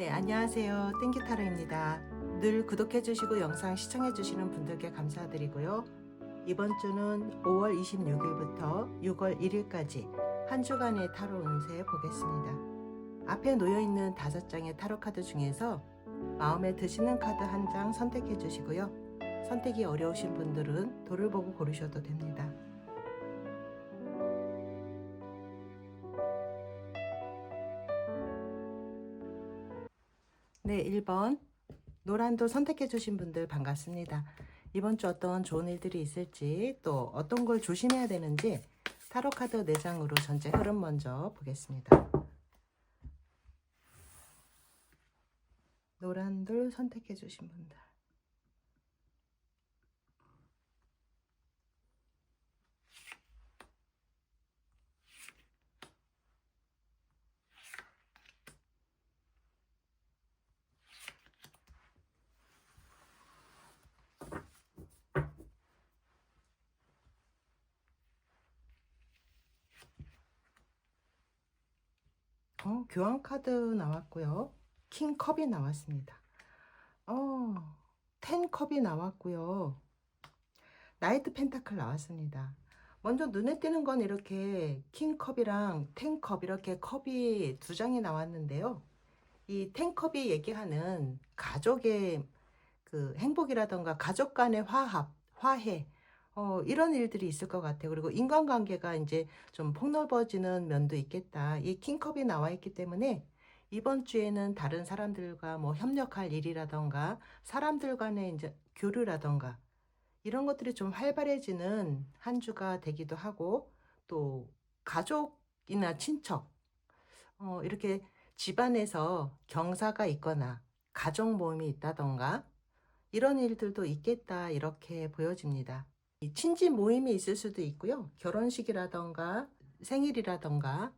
네, 안녕하세요. 땡기타로입니다. 늘 구독해주시고 영상 시청해주시는 분들께 감사드리고요. 이번 주는 5월 26일부터 6월 1일까지 한 주간의 타로 운세 보겠습니다. 앞에 놓여있는 5장의 타로 카드 중에서 마음에 드시는 카드 한 장 선택해 주시고요. 선택이 어려우신 분들은 도를 보고 고르셔도 됩니다. 네, 1번 노란도 선택해 주신 분들 반갑습니다. 이번 주 어떤 좋은 일들이 있을지 또 어떤 걸 조심해야 되는지 타로 카드 4장으로 전체 흐름 먼저 보겠습니다. 노란돌 선택해 주신 분들. 교환 카드 나왔고요. 킹 컵이 나왔습니다. 텐 컵이 나왔고요. 나이트 펜타클 나왔습니다. 먼저 눈에 띄는 건 이렇게 킹 컵이랑 텐 컵 이렇게 컵이 2장이 나왔는데요. 이 텐 컵이 얘기하는 가족의 그 행복이라던가 가족 간의 화합, 화해, 이런 일들이 있을 것 같아요. 그리고 인간관계가 이제 좀 폭넓어지는 면도 있겠다. 이 킹컵이 나와 있기 때문에 이번 주에는 다른 사람들과 뭐 협력할 일이라던가 사람들 간의 이제 교류라던가 이런 것들이 좀 활발해지는 한 주가 되기도 하고, 또 가족이나 친척, 이렇게 집안에서 경사가 있거나 가족 모임이 있다던가 이런 일들도 있겠다, 이렇게 보여집니다. 이 친지 모임이 있을 수도 있고요. 결혼식이라던가 생일이라던가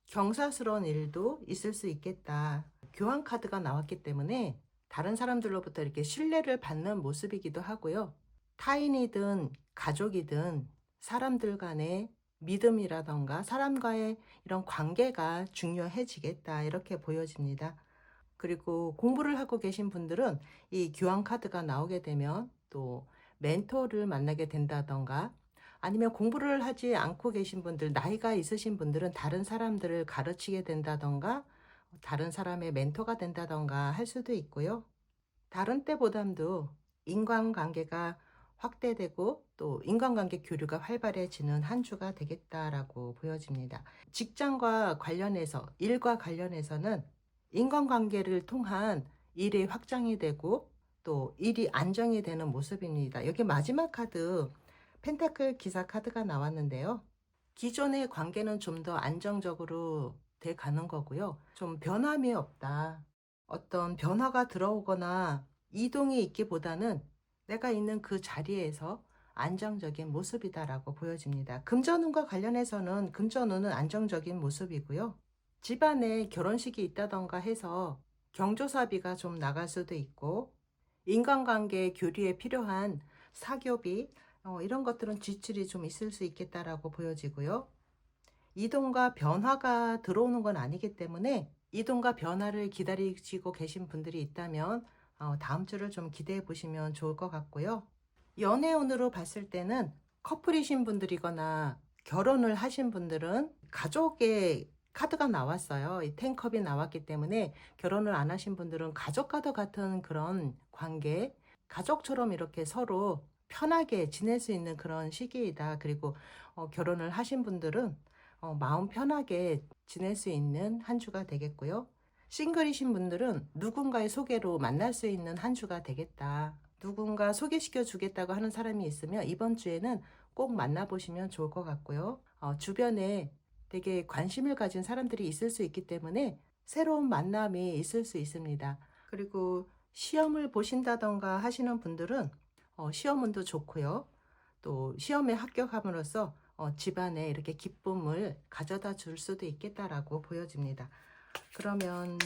경사스러운 일도 있을 수 있겠다. 교환 카드가 나왔기 때문에 다른 사람들로부터 이렇게 신뢰를 받는 모습이기도 하고요. 타인이든 가족이든 사람들 간의 믿음이라던가 사람과의 이런 관계가 중요해지겠다, 이렇게 보여집니다. 그리고 공부를 하고 계신 분들은 이 교환 카드가 나오게 되면 또 멘토를 만나게 된다던가, 아니면 공부를 하지 않고 계신 분들, 나이가 있으신 분들은 다른 사람들을 가르치게 된다던가 다른 사람의 멘토가 된다던가 할 수도 있고요. 다른 때보담도 인간관계가 확대되고 또 인간관계 교류가 활발해지는 한 주가 되겠다라고 보여집니다. 직장과 관련해서, 일과 관련해서는 인간관계를 통한 일이 확장이 되고 또 일이 안정이 되는 모습입니다. 여기 마지막 카드 펜타클 기사 카드가 나왔는데요. 기존의 관계는 좀 더 안정적으로 돼 가는 거고요. 좀 변함이 없다. 어떤 변화가 들어오거나 이동이 있기보다는 내가 있는 그 자리에서 안정적인 모습이다라고 보여집니다. 금전운과 관련해서는 금전운은 안정적인 모습이고요. 집안에 결혼식이 있다던가 해서 경조사비가 좀 나갈 수도 있고, 인간관계 교류에 필요한 사교비, 이런 것들은 지출이 좀 있을 수 있겠다라고 보여지고요. 이동과 변화가 들어오는 건 아니기 때문에 이동과 변화를 기다리시고 계신 분들이 있다면 다음 주를 좀 기대해 보시면 좋을 것 같고요. 연애운으로 봤을 때는 커플이신 분들이거나 결혼을 하신 분들은 가족의 카드가 나왔어요. 이 텐컵이 나왔기 때문에 결혼을 안 하신 분들은 가족과도 같은 그런 관계, 가족처럼 이렇게 서로 편하게 지낼 수 있는 그런 시기이다. 그리고 결혼을 하신 분들은 마음 편하게 지낼 수 있는 한 주가 되겠고요. 싱글이신 분들은 누군가의 소개로 만날 수 있는 한 주가 되겠다. 누군가 소개시켜 주겠다고 하는 사람이 있으면 이번 주에는 꼭 만나보시면 좋을 것 같고요. 주변에 되게 관심을 가진 사람들이 있을 수 있기 때문에 새로운 만남이 있을 수 있습니다. 그리고 시험을 보신다던가 하시는 분들은 시험운도 좋고요. 또 시험에 합격함으로써 집안에 이렇게 기쁨을 가져다 줄 수도 있겠다라고 보여집니다. 그러면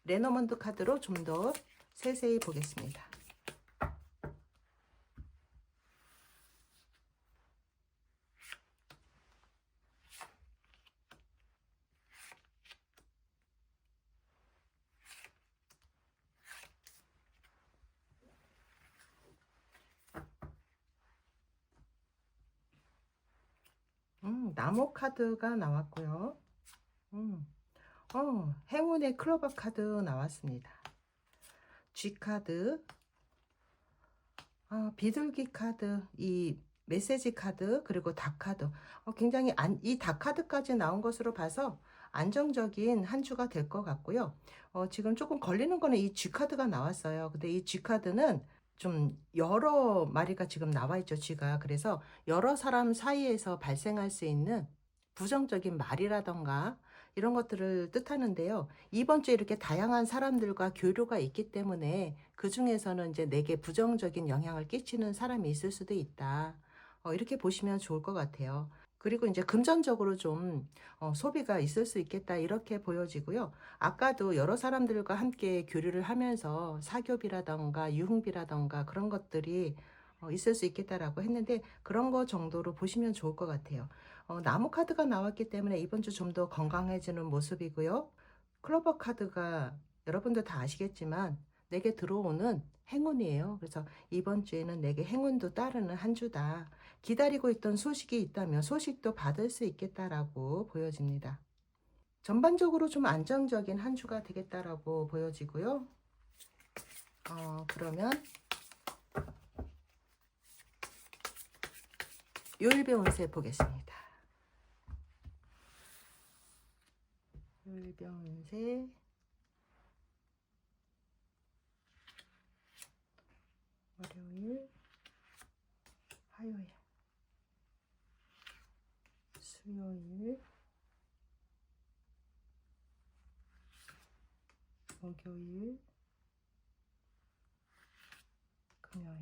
레너먼드 카드로 좀 더 세세히 보겠습니다. 나무 카드가 나왔고요. 행운의 클로버 카드 나왔습니다. G 카드, 비둘기 카드, 이 메시지 카드, 그리고 닭 카드. 굉장히 이 닭 카드까지 나온 것으로 봐서 안정적인 한 주가 될 것 같고요. 지금 조금 걸리는 거는 이 G 카드가 나왔어요. 근데 이 G 카드는 좀 여러 마리가 지금 나와 있죠, G가. 그래서 여러 사람 사이에서 발생할 수 있는 부정적인 말이라던가 이런 것들을 뜻하는데요. 이번 주에 이렇게 다양한 사람들과 교류가 있기 때문에 그 중에서는 이제 내게 부정적인 영향을 끼치는 사람이 있을 수도 있다. 이렇게 보시면 좋을 것 같아요. 그리고 이제 금전적으로 좀 소비가 있을 수 있겠다 이렇게 보여지고요. 아까도 여러 사람들과 함께 교류를 하면서 사교비라던가 유흥비라던가 그런 것들이 있을 수 있겠다라고 했는데 그런 거 정도로 보시면 좋을 것 같아요. 나무 카드가 나왔기 때문에 이번 주 좀 더 건강해지는 모습이고요. 클로버 카드가 여러분들 다 아시겠지만 내게 들어오는 행운이에요. 그래서 이번 주에는 내게 행운도 따르는 한 주다. 기다리고 있던 소식이 있다면 소식도 받을 수 있겠다라고 보여집니다. 전반적으로 좀 안정적인 한 주가 되겠다라고 보여지고요. 그러면 요일배 운세 보겠습니다. 요일배 운세 월요일, 화요일, 수요일, 목요일, 금요일,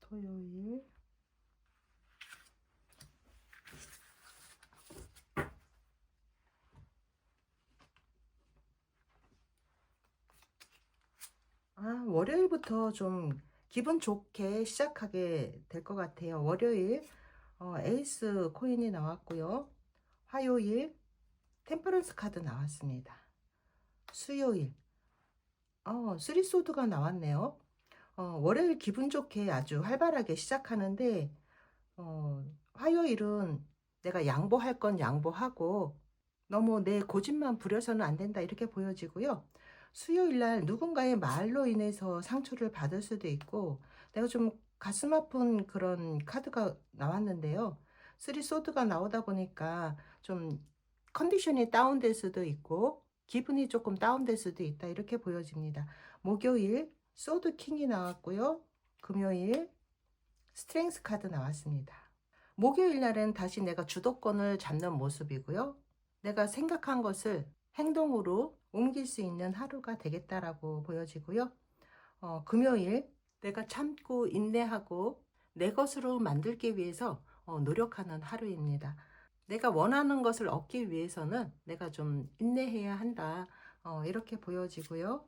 토요일, 월요일부터 좀 기분 좋게 시작하게 될 것 같아요. 월요일 에이스 코인이 나왔고요. 화요일 템퍼런스 카드 나왔습니다. 수요일 쓰리소드가 나왔네요. 월요일 기분 좋게 아주 활발하게 시작하는데 화요일은 내가 양보할 건 양보하고 너무 내 고집만 부려서는 안 된다 이렇게 보여지고요. 수요일 날 누군가의 말로 인해서 상처를 받을 수도 있고 내가 좀 가슴 아픈 그런 카드가 나왔는데요. 쓰리 소드가 나오다 보니까 좀 컨디션이 다운될 수도 있고 기분이 조금 다운될 수도 있다 이렇게 보여집니다. 목요일 소드 킹이 나왔고요. 금요일 스트렝스 카드 나왔습니다. 목요일 날은 다시 내가 주도권을 잡는 모습이고요. 내가 생각한 것을 행동으로 옮길 수 있는 하루가 되겠다라고 보여지고요. 금요일 내가 참고 인내하고 내 것으로 만들기 위해서 노력하는 하루입니다. 내가 원하는 것을 얻기 위해서는 내가 좀 인내해야 한다. 이렇게 보여지고요.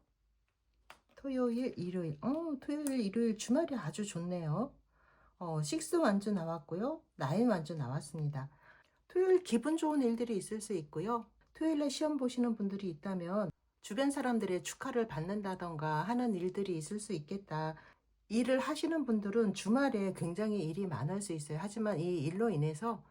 토요일, 일요일. 토요일, 일요일 주말이 아주 좋네요. 식스 완주 나왔고요. 나인 완주 나왔습니다. 토요일 기분 좋은 일들이 있을 수 있고요. 토요일에 시험 보시는 분들이 있다면 주변 사람들의 축하를 받는다던가 하는 일들이 있을 수 있겠다. 일을 하시는 분들은 주말에 굉장히 일이 많을 수 있어요. 하지만 이 일로 인해서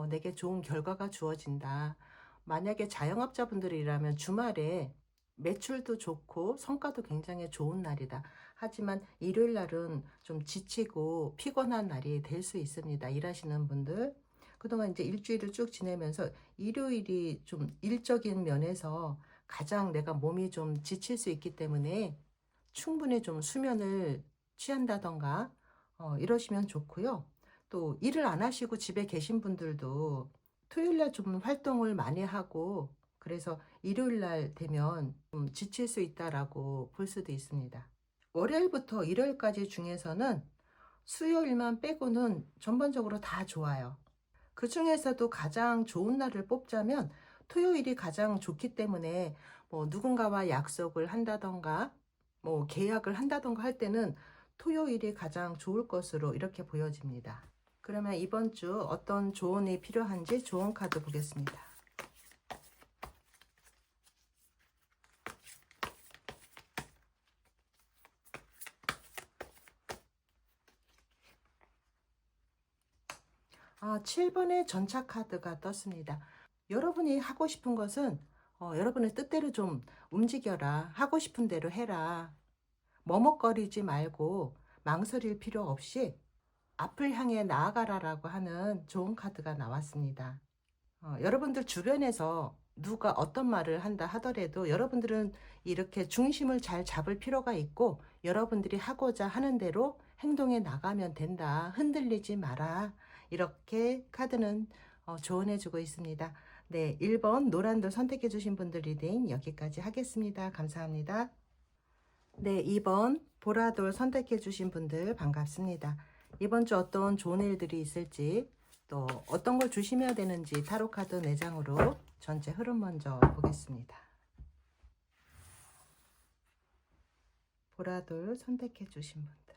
내게 좋은 결과가 주어진다. 만약에 자영업자분들이라면 주말에 매출도 좋고 성과도 굉장히 좋은 날이다. 하지만 일요일 날은 좀 지치고 피곤한 날이 될 수 있습니다. 일하시는 분들. 그동안 이제 일주일을 쭉 지내면서 일요일이 좀 일적인 면에서 가장 내가 몸이 좀 지칠 수 있기 때문에 충분히 좀 수면을 취한다던가 이러시면 좋고요. 또 일을 안 하시고 집에 계신 분들도 토요일날 좀 활동을 많이 하고 그래서 일요일날 되면 좀 지칠 수 있다라고 볼 수도 있습니다. 월요일부터 일요일까지 중에서는 수요일만 빼고는 전반적으로 다 좋아요. 그 중에서도 가장 좋은 날을 뽑자면 토요일이 가장 좋기 때문에 뭐 누군가와 약속을 한다던가 뭐 계약을 한다던가 할 때는 토요일이 가장 좋을 것으로 이렇게 보여집니다. 그러면 이번 주 어떤 조언이 필요한지 조언 카드 보겠습니다. 7번의 전차 카드가 떴습니다. 여러분이 하고 싶은 것은 여러분의 뜻대로 좀 움직여라. 하고 싶은 대로 해라. 머뭇거리지 말고 망설일 필요 없이 앞을 향해 나아가라라고 하는 좋은 카드가 나왔습니다. 여러분들 주변에서 누가 어떤 말을 한다 하더라도 여러분들은 이렇게 중심을 잘 잡을 필요가 있고 여러분들이 하고자 하는 대로 행동해 나가면 된다. 흔들리지 마라. 이렇게 카드는 조언해 주고 있습니다. 네, 1번 노란돌 선택해 주신 분들 리딩 여기까지 하겠습니다. 감사합니다. 네, 2번 보라돌 선택해 주신 분들 반갑습니다. 이번 주 어떤 좋은 일들이 있을지 또 어떤 걸 조심해야 되는지 타로 카드 4장으로 전체 흐름 먼저 보겠습니다. 보라돌 선택해 주신 분들.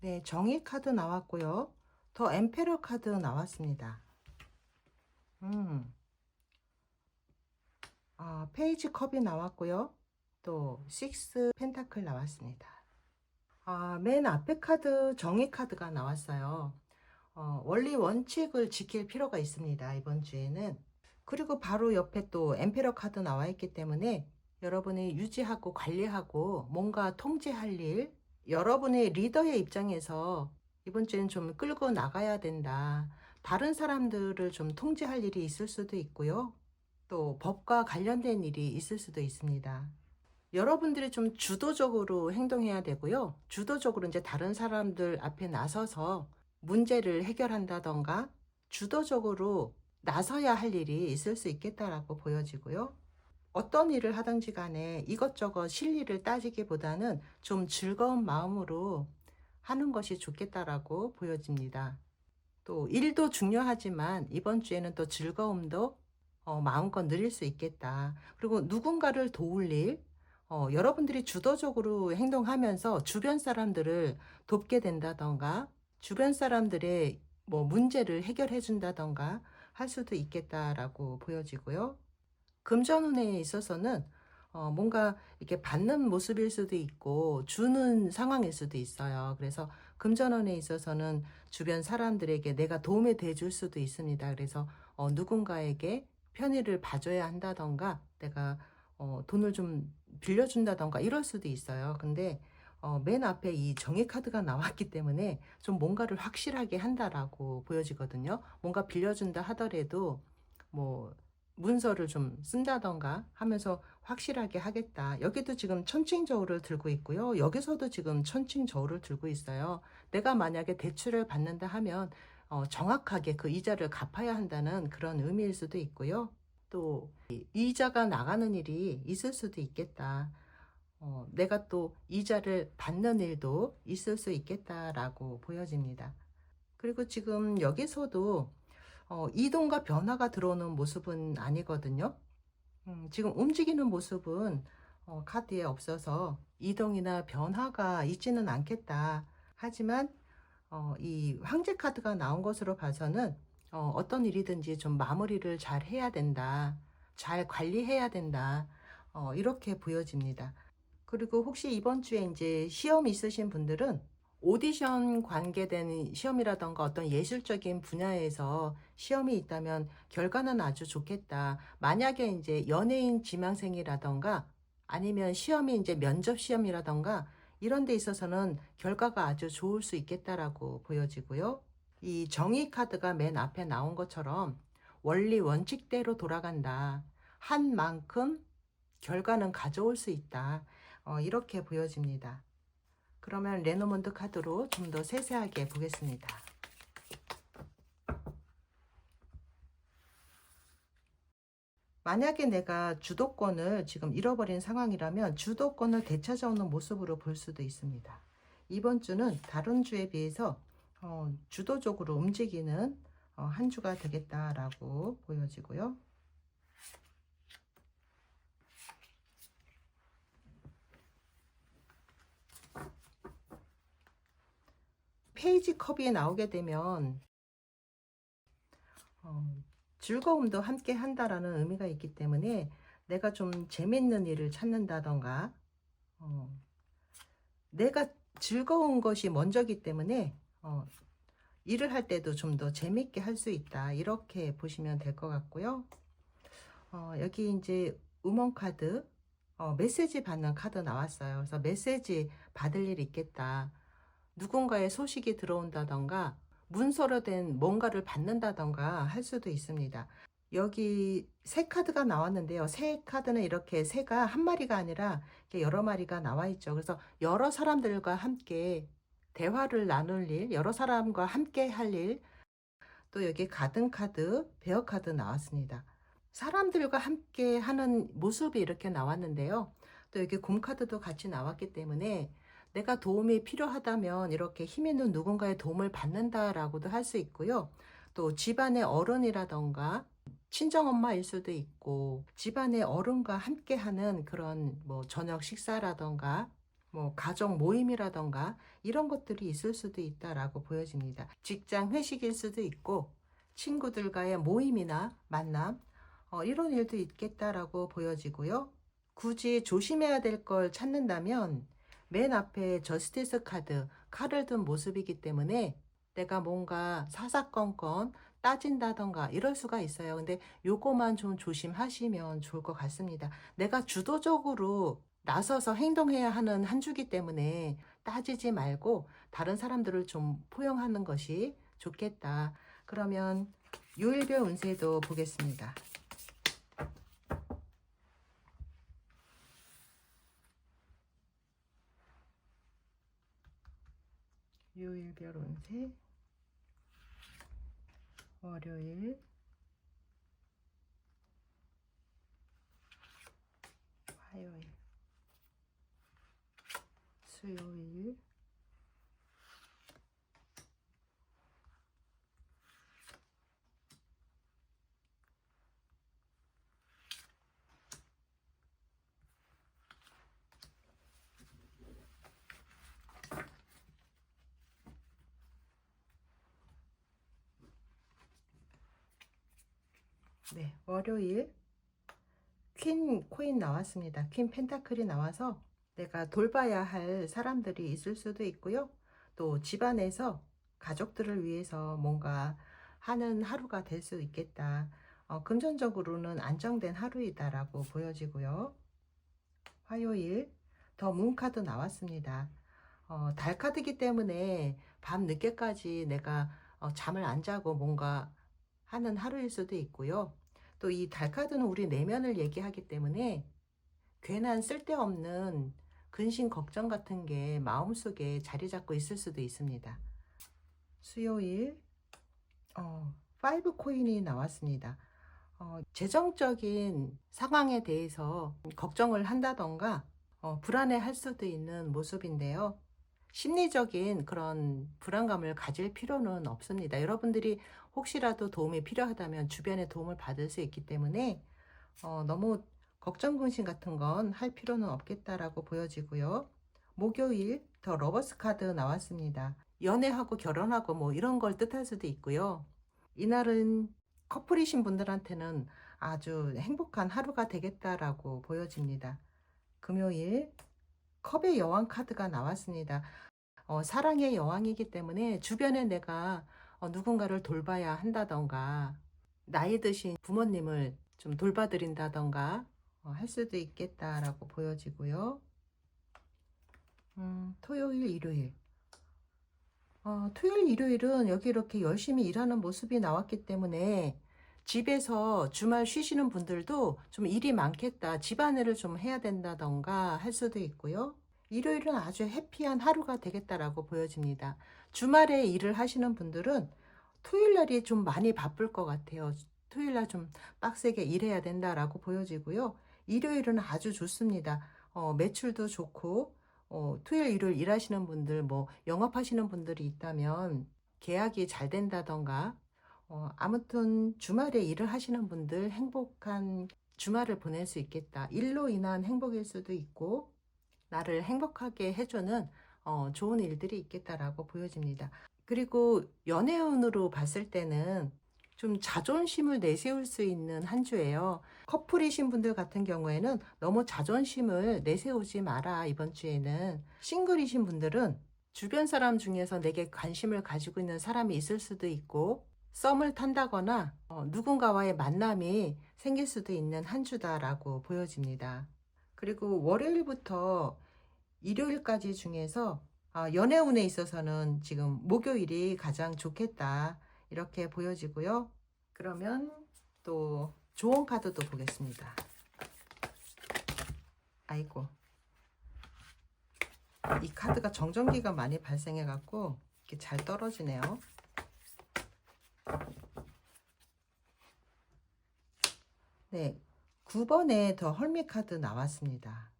네, 정의 카드 나왔고요. 더 엠페러 카드 나왔습니다. 페이지 컵이 나왔고요. 또 6 펜타클 나왔습니다. 맨 앞에 카드 정의 카드가 나왔어요. 원리 원칙을 지킬 필요가 있습니다. 이번 주에는. 그리고 바로 옆에 또 엠페러 카드 나와 있기 때문에 여러분이 유지하고 관리하고 뭔가 통제할 일, 여러분의 리더의 입장에서 이번 주에는 좀 끌고 나가야 된다. 다른 사람들을 좀 통제할 일이 있을 수도 있고요. 또 법과 관련된 일이 있을 수도 있습니다. 여러분들이 좀 주도적으로 행동해야 되고요. 주도적으로 이제 다른 사람들 앞에 나서서 문제를 해결한다던가 주도적으로 나서야 할 일이 있을 수 있겠다라고 보여지고요. 어떤 일을 하든지 간에 이것저것 실리를 따지기보다는 좀 즐거운 마음으로 하는 것이 좋겠다라고 보여집니다. 또 일도 중요하지만 이번 주에는 또 즐거움도 마음껏 누릴 수 있겠다. 그리고 누군가를 도울 일, 여러분들이 주도적으로 행동하면서 주변 사람들을 돕게 된다던가 주변 사람들의 뭐 문제를 해결해 준다던가 할 수도 있겠다라고 보여지고요. 금전운에 있어서는 뭔가 이렇게 받는 모습일 수도 있고 주는 상황일 수도 있어요. 그래서 금전운에 있어서는 주변 사람들에게 내가 도움이 돼줄 수도 있습니다. 그래서 누군가에게 편의를 봐줘야 한다던가 내가 돈을 좀 빌려준다던가 이럴 수도 있어요. 근데 맨 앞에 이 정의 카드가 나왔기 때문에 좀 뭔가를 확실하게 한다라고 보여지거든요. 뭔가 빌려준다 하더라도 뭐 문서를 좀 쓴다던가 하면서 확실하게 하겠다. 여기도 지금 천칭저울을 들고 있고요. 여기서도 지금 천칭저울을 들고 있어요. 내가 만약에 대출을 받는다 하면 정확하게 그 이자를 갚아야 한다는 그런 의미일 수도 있고요. 또 이자가 나가는 일이 있을 수도 있겠다. 내가 또 이자를 받는 일도 있을 수 있겠다라고 보여집니다. 그리고 지금 여기서도 이동과 변화가 들어오는 모습은 아니거든요. 지금 움직이는 모습은 카드에 없어서 이동이나 변화가 있지는 않겠다. 하지만 이 황제 카드가 나온 것으로 봐서는 어떤 일이든지 좀 마무리를 잘 해야 된다. 잘 관리해야 된다. 이렇게 보여집니다. 그리고 혹시 이번 주에 이제 시험 있으신 분들은 오디션 관계된 시험이라던가 어떤 예술적인 분야에서 시험이 있다면 결과는 아주 좋겠다. 만약에 이제 연예인 지망생이라던가 아니면 시험이 이제 면접 시험이라던가 이런 데 있어서는 결과가 아주 좋을 수 있겠다라고 보여지고요. 이 정의 카드가 맨 앞에 나온 것처럼 원리 원칙대로 돌아간다. 한 만큼 결과는 가져올 수 있다. 이렇게 보여집니다. 그러면 레노먼드 카드로 좀 더 세세하게 보겠습니다. 만약에 내가 주도권을 지금 잃어버린 상황이라면 주도권을 되찾아오는 모습으로 볼 수도 있습니다. 이번 주는 다른 주에 비해서 주도적으로 움직이는 한 주가 되겠다라고 보여지고요. 페이지 컵이 나오게 되면 어, 즐거움도 함께 한다라는 의미가 있기 때문에 내가 좀 재밌는 일을 찾는다던가 어, 내가 즐거운 것이 먼저기 때문에 일을 할 때도 좀 더 재밌게 할 수 있다, 이렇게 보시면 될 것 같고요. 여기 이제 음원 카드, 메시지 받는 카드 나왔어요. 그래서 메시지 받을 일 있겠다. 누군가의 소식이 들어온다던가 문서로 된 뭔가를 받는다던가 할 수도 있습니다. 여기 새 카드가 나왔는데요. 새 카드는 이렇게 새가 한 마리가 아니라 이렇게 여러 마리가 나와 있죠. 그래서 여러 사람들과 함께 대화를 나눌 일, 여러 사람과 함께 할 일, 또 여기 가든 카드, 베어 카드 나왔습니다. 사람들과 함께 하는 모습이 이렇게 나왔는데요. 또 여기 곰 카드도 같이 나왔기 때문에 내가 도움이 필요하다면 이렇게 힘 있는 누군가의 도움을 받는다라고도 할 수 있고요. 또 집안의 어른이라던가 친정엄마일 수도 있고 집안의 어른과 함께 하는 그런 뭐 저녁 식사라던가 뭐 가족 모임이라던가 이런 것들이 있을 수도 있다라고 보여집니다. 직장 회식일 수도 있고 친구들과의 모임이나 만남, 이런 일도 있겠다라고 보여지고요. 굳이 조심해야 될 걸 찾는다면 맨 앞에 저스티스 카드, 칼을 든 모습이기 때문에 내가 뭔가 사사건건 따진다던가 이럴 수가 있어요. 근데 요거만 좀 조심하시면 좋을 것 같습니다. 내가 주도적으로 나서서 행동해야 하는 한 주기 때문에 따지지 말고 다른 사람들을 좀 포용하는 것이 좋겠다. 그러면 요일별 운세도 보겠습니다. 요일별 운세, 월요일, 화요일, 수요일, 네, 월요일 퀸 코인 나왔습니다. 퀸 펜타클이 나와서 내가 돌봐야 할 사람들이 있을 수도 있고요. 또 집안에서 가족들을 위해서 뭔가 하는 하루가 될 수 있겠다. 금전적으로는 안정된 하루이다라고 보여지고요. 화요일 더 문카드 나왔습니다. 달 카드이기 때문에 밤 늦게까지 내가 잠을 안 자고 뭔가 하는 하루일 수도 있고요. 또 이 달 카드는 우리 내면을 얘기하기 때문에 괜한 쓸데없는 근심 걱정 같은 게 마음속에 자리 잡고 있을 수도 있습니다. 수요일 파이브 코인이 나왔습니다. 재정적인 상황에 대해서 걱정을 한다던가 불안해 할 수도 있는 모습인데요. 심리적인 그런 불안감을 가질 필요는 없습니다. 여러분들이 혹시라도 도움이 필요하다면 주변의 도움을 받을 수 있기 때문에 너무 걱정 근심 같은 건 할 필요는 없겠다라고 보여지고요. 목요일 더 러버스 카드 나왔습니다. 연애하고 결혼하고 뭐 이런 걸 뜻할 수도 있고요. 이날은 커플이신 분들한테는 아주 행복한 하루가 되겠다라고 보여집니다. 금요일 컵의 여왕 카드가 나왔습니다. 사랑의 여왕이기 때문에 주변에 내가 누군가를 돌봐야 한다던가 나이 드신 부모님을 좀 돌봐드린다던가 할 수도 있겠다라고 보여지고요. 토요일, 일요일. 토요일, 일요일은 여기 이렇게 열심히 일하는 모습이 나왔기 때문에 집에서 주말 쉬시는 분들도 좀 일이 많겠다, 집안일을 좀 해야 된다던가 할 수도 있고요. 일요일은 아주 해피한 하루가 되겠다라고 보여집니다. 주말에 일을 하시는 분들은 토요일 날이 좀 많이 바쁠 것 같아요. 토요일 날 좀 빡세게 일해야 된다라고 보여지고요. 일요일은 아주 좋습니다. 매출도 좋고 토요일, 일요일 일하시는 분들, 뭐 영업하시는 분들이 있다면 계약이 잘 된다던가 아무튼 주말에 일을 하시는 분들 행복한 주말을 보낼 수 있겠다. 일로 인한 행복일 수도 있고 나를 행복하게 해주는 좋은 일들이 있겠다라고 보여집니다. 그리고 연애운으로 봤을 때는 좀 자존심을 내세울 수 있는 한 주예요. 커플이신 분들 같은 경우에는 너무 자존심을 내세우지 마라, 이번 주에는. 싱글이신 분들은 주변 사람 중에서 내게 관심을 가지고 있는 사람이 있을 수도 있고, 썸을 탄다거나 누군가와의 만남이 생길 수도 있는 한 주다라고 보여집니다. 그리고 월요일부터 일요일까지 중에서 연애운에 있어서는 지금 목요일이 가장 좋겠다, 이렇게 보여지고요. 그러면 또 좋은 카드도 보겠습니다. 아이고, 이 카드가 정전기가 많이 발생해 갖고 이렇게 잘 떨어지네요. 네, 9번에 더 헐미 카드 나왔습니다.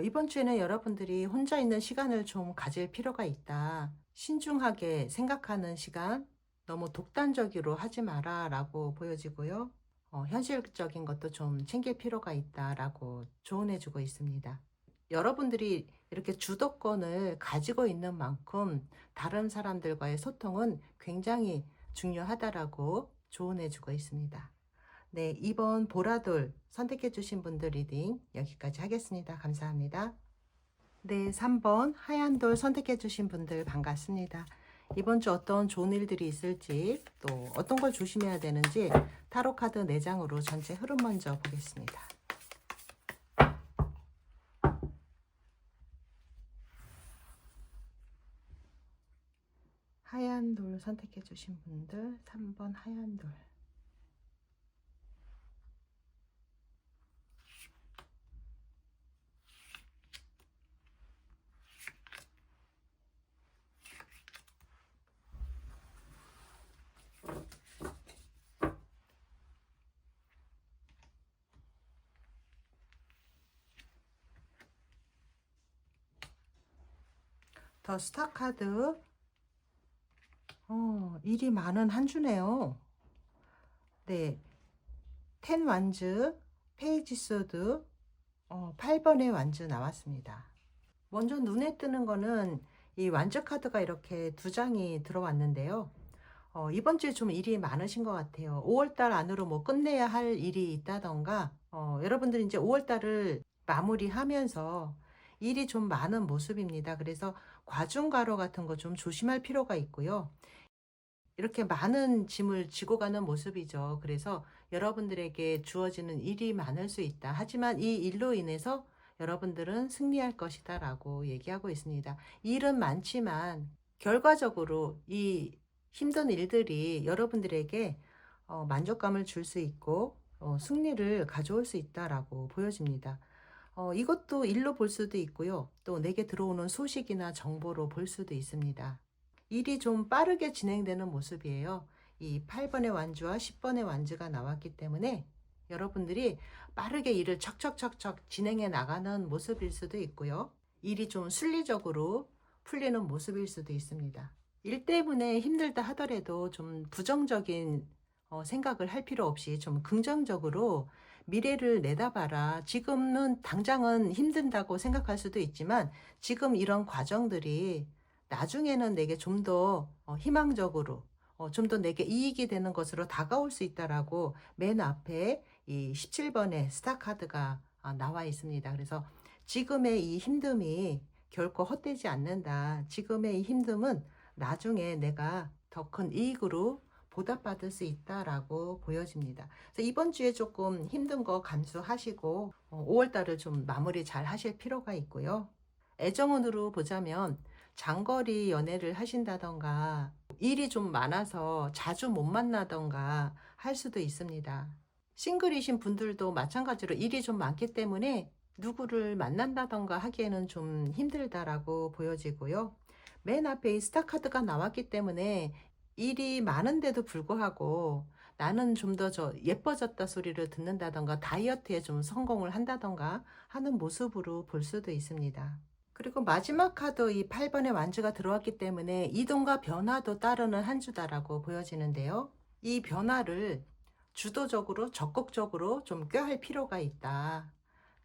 이번 주에는 여러분들이 혼자 있는 시간을 좀 가질 필요가 있다. 신중하게 생각하는 시간, 너무 독단적으로 하지 마라 라고 보여지고요. 현실적인 것도 좀 챙길 필요가 있다 라고 조언해 주고 있습니다. 여러분들이 이렇게 주도권을 가지고 있는 만큼 다른 사람들과의 소통은 굉장히 중요하다라고 조언해 주고 있습니다. 네, 2번 보라돌 선택해 주신 분들 리딩 여기까지 하겠습니다. 감사합니다. 네, 3번 하얀 돌 선택해 주신 분들 반갑습니다. 이번 주 어떤 좋은 일들이 있을지, 또 어떤 걸 조심해야 되는지 타로 카드 4장으로 전체 흐름 먼저 보겠습니다. 하얀 돌 선택해 주신 분들, 3번 하얀 돌. 더 스타 카드. 일이 많은 한 주네요. 네, 텐 완즈, 페이지 소드, 8번의 완즈 나왔습니다. 먼저 눈에 뜨는 거는 이 완즈 카드가 이렇게 2장이 들어왔는데요. 이번 주에 좀 일이 많으신 것 같아요. 5월달 안으로 뭐 끝내야 할 일이 있다던가, 여러분들이 이제 5월달을 마무리하면서 일이 좀 많은 모습입니다. 그래서 과중가로 같은 거 좀 조심할 필요가 있고요. 이렇게 많은 짐을 지고 가는 모습이죠. 그래서 여러분들에게 주어지는 일이 많을 수 있다. 하지만 이 일로 인해서 여러분들은 승리할 것이다 라고 얘기하고 있습니다. 일은 많지만 결과적으로 이 힘든 일들이 여러분들에게 만족감을 줄 수 있고 승리를 가져올 수 있다라고 보여집니다. 이것도 일로 볼 수도 있고요. 또 내게 들어오는 소식이나 정보로 볼 수도 있습니다. 일이 좀 빠르게 진행되는 모습이에요. 이 8번의 완주와 10번의 완주가 나왔기 때문에 여러분들이 빠르게 일을 척척척척 진행해 나가는 모습일 수도 있고요. 일이 좀 순리적으로 풀리는 모습일 수도 있습니다. 일 때문에 힘들다 하더라도 좀 부정적인 생각을 할 필요 없이 좀 긍정적으로 미래를 내다봐라. 지금은 당장은 힘든다고 생각할 수도 있지만 지금 이런 과정들이 나중에는 내게 좀 더 희망적으로 좀 더 내게 이익이 되는 것으로 다가올 수 있다라고 맨 앞에 이 17번의 스타 카드가 나와 있습니다. 그래서 지금의 이 힘듦이 결코 헛되지 않는다. 지금의 이 힘듦은 나중에 내가 더 큰 이익으로 보답받을 수 있다라고 보여집니다. 그래서 이번 주에 조금 힘든 거 감수하시고 5월 달을 좀 마무리 잘 하실 필요가 있고요. 애정운으로 보자면 장거리 연애를 하신다던가 일이 좀 많아서 자주 못 만나던가 할 수도 있습니다. 싱글이신 분들도 마찬가지로 일이 좀 많기 때문에 누구를 만난다던가 하기에는 좀 힘들다라고 보여지고요. 맨 앞에 이 스타 카드가 나왔기 때문에 일이 많은데도 불구하고 나는 좀 더 예뻐졌다 소리를 듣는다던가 다이어트에 좀 성공을 한다던가 하는 모습으로 볼 수도 있습니다. 그리고 마지막 카드 이 8번의 완주가 들어왔기 때문에 이동과 변화도 따르는 한 주다라고 보여지는데요. 이 변화를 주도적으로 적극적으로 좀 꾀할 필요가 있다.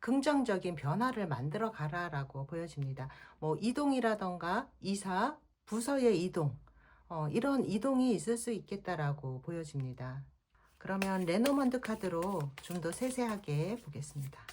긍정적인 변화를 만들어 가라라고 보여집니다. 뭐 이동이라던가 이사, 부서의 이동, 이런 이동이 있을 수 있겠다라고 보여집니다. 그러면 레노먼드 카드로 좀 더 세세하게 보겠습니다.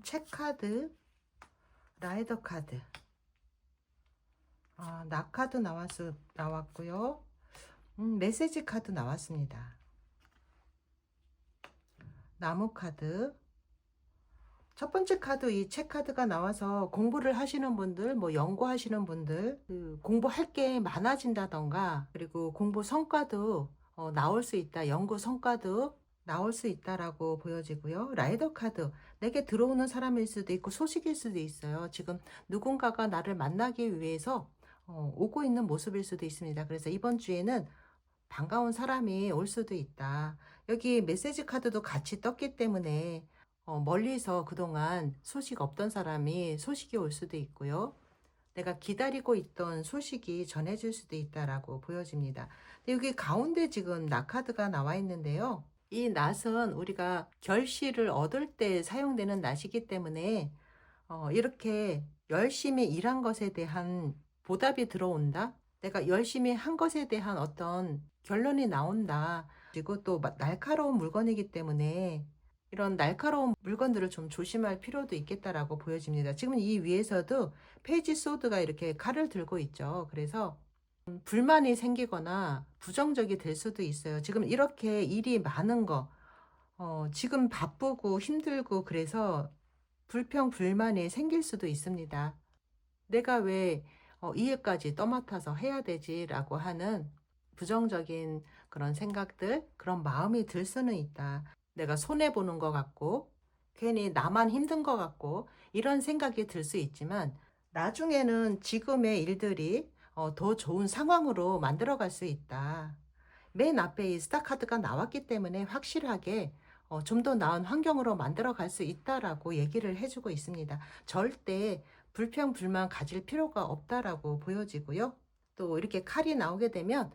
체카드, 라이더 카드, 나 카드 나왔고요. 메시지 카드 나왔습니다. 나무 카드. 첫 번째 카드, 이 책 카드가 나와서 공부를 하시는 분들, 뭐 연구하시는 분들, 공부할 게 많아진다던가, 그리고 공부 성과도 나올 수 있다. 연구 성과도 나올 수 있다라고 보여지고요. 라이더 카드, 내게 들어오는 사람일 수도 있고 소식일 수도 있어요. 지금 누군가가 나를 만나기 위해서 오고 있는 모습일 수도 있습니다. 그래서 이번 주에는 반가운 사람이 올 수도 있다. 여기 메시지 카드도 같이 떴기 때문에 멀리서 그동안 소식 없던 사람이 소식이 올 수도 있고요. 내가 기다리고 있던 소식이 전해질 수도 있다라고 보여집니다. 근데 여기 가운데 지금 낫 카드가 나와 있는데요. 이 낫은 우리가 결실을 얻을 때 사용되는 낫이기 때문에 이렇게 열심히 일한 것에 대한 보답이 들어온다. 내가 열심히 한 것에 대한 어떤 결론이 나온다. 그리고 또 날카로운 물건이기 때문에 이런 날카로운 물건들을 좀 조심할 필요도 있겠다라고 보여집니다. 지금 이 위에서도 페이지 소드가 이렇게 칼을 들고 있죠. 그래서 불만이 생기거나 부정적이 될 수도 있어요. 지금 이렇게 일이 많은 거, 지금 바쁘고 힘들고 그래서 불평, 불만이 생길 수도 있습니다. 내가 왜 이 일까지 떠맡아서 해야 되지라고 하는 부정적인 그런 생각들, 그런 마음이 들 수는 있다. 내가 손해보는 것 같고, 괜히 나만 힘든 것 같고, 이런 생각이 들 수 있지만, 나중에는 지금의 일들이 더 좋은 상황으로 만들어갈 수 있다. 맨 앞에 이 스타 카드가 나왔기 때문에 확실하게 좀 더 나은 환경으로 만들어 갈 수 있다라고 얘기를 해주고 있습니다. 절대 불평, 불만 가질 필요가 없다라고 보여지고요. 또 이렇게 칼이 나오게 되면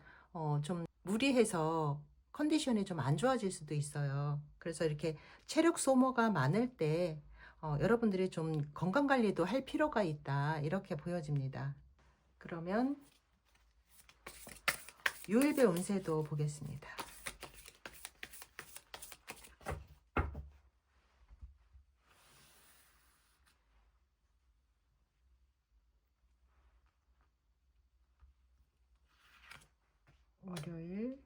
좀 무리해서 컨디션이 좀 안 좋아질 수도 있어요. 그래서 이렇게 체력 소모가 많을 때 여러분들이 좀 건강 관리도 할 필요가 있다. 이렇게 보여집니다. 그러면 요일배 운세도 보겠습니다. 월요일,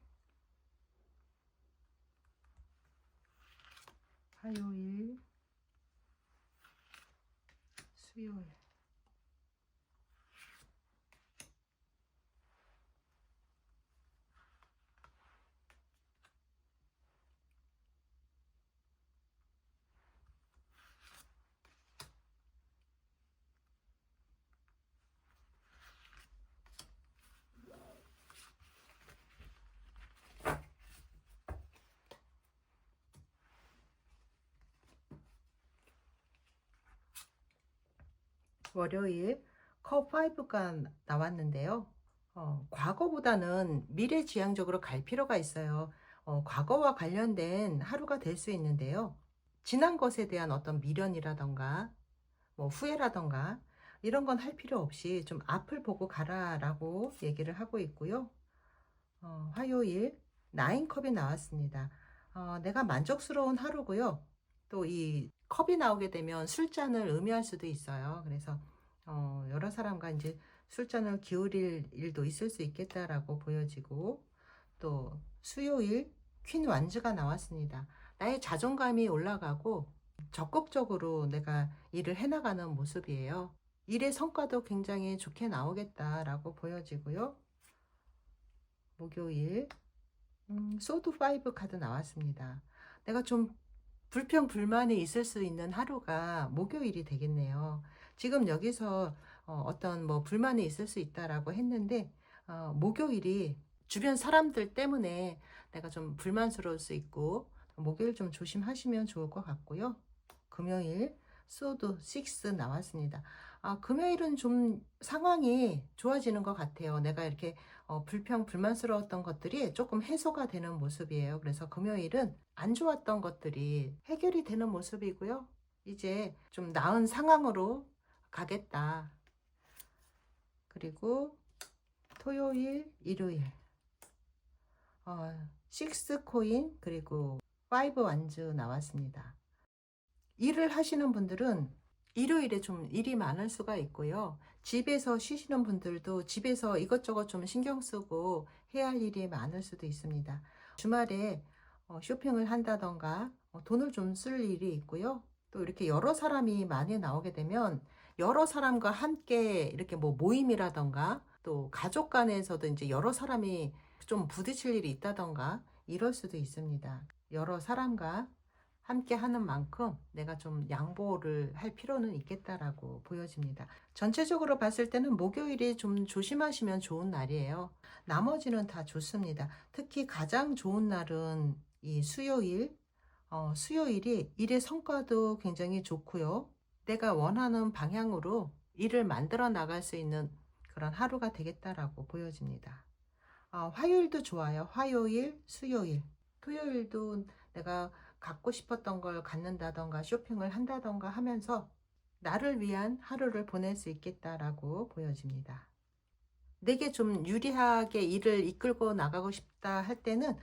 화요일, 수요일. 월요일 컵5가 나왔는데요. 과거보다는 미래지향적으로 갈 필요가 있어요. 과거와 관련된 하루가 될 수 있는데요. 지난 것에 대한 어떤 미련이라던가 뭐 후회라던가 이런 건 할 필요 없이 좀 앞을 보고 가라라고 얘기를 하고 있고요. 화요일 나인컵이 나왔습니다. 내가 만족스러운 하루고요. 또 이 컵이 나오게 되면 술잔을 의미할 수도 있어요. 그래서 여러 사람과 이제 술잔을 기울일 일도 있을 수 있겠다라고 보여지고, 또 수요일 퀸 완즈가 나왔습니다. 나의 자존감이 올라가고 적극적으로 내가 일을 해나가는 모습이에요. 일의 성과도 굉장히 좋게 나오겠다라고 보여지고요. 목요일 소드 5 카드 나왔습니다. 내가 좀 불평 불만이 있을 수 있는 하루가 목요일이 되겠네요. 지금 여기서 어떤 뭐 불만이 있을 수 있다라고 했는데 목요일이 주변 사람들 때문에 내가 좀 불만스러울 수 있고 목요일 좀 조심하시면 좋을 것 같고요. 금요일 소드 6 나왔습니다. 금요일은 좀 상황이 좋아지는 것 같아요. 내가 이렇게 불만스러웠던 것들이 조금 해소가 되는 모습이에요. 그래서 금요일은 안 좋았던 것들이 해결이 되는 모습이고요. 이제 좀 나은 상황으로 가겠다. 그리고 토요일, 일요일 6 코인 그리고 5 완즈 나왔습니다. 일을 하시는 분들은 일요일에 좀 일이 많을 수가 있고요. 집에서 쉬시는 분들도 집에서 이것저것 좀 신경 쓰고 해야 할 일이 많을 수도 있습니다. 주말에 쇼핑을 한다던가 돈을 좀 쓸 일이 있고요. 또 이렇게 여러 사람이 많이 나오게 되면 여러 사람과 함께 이렇게 뭐 모임이라던가 또 가족 간에서도 이제 여러 사람이 좀 부딪힐 일이 있다던가 이럴 수도 있습니다. 여러 사람과 함께 하는 만큼 내가 좀 양보를 할 필요는 있겠다라고 보여집니다. 전체적으로 봤을 때는 목요일이 좀 조심하시면 좋은 날이에요. 나머지는 다 좋습니다. 특히 가장 좋은 날은 이 수요일, 수요일이 일의 성과도 굉장히 좋고요. 내가 원하는 방향으로 일을 만들어 나갈 수 있는 그런 하루가 되겠다라고 보여집니다. 화요일도 좋아요. 화요일, 수요일. 토요일도 내가 갖고 싶었던 걸 갖는다던가 쇼핑을 한다던가 하면서 나를 위한 하루를 보낼 수 있겠다라고 보여집니다. 내게 좀 유리하게 일을 이끌고 나가고 싶다 할 때는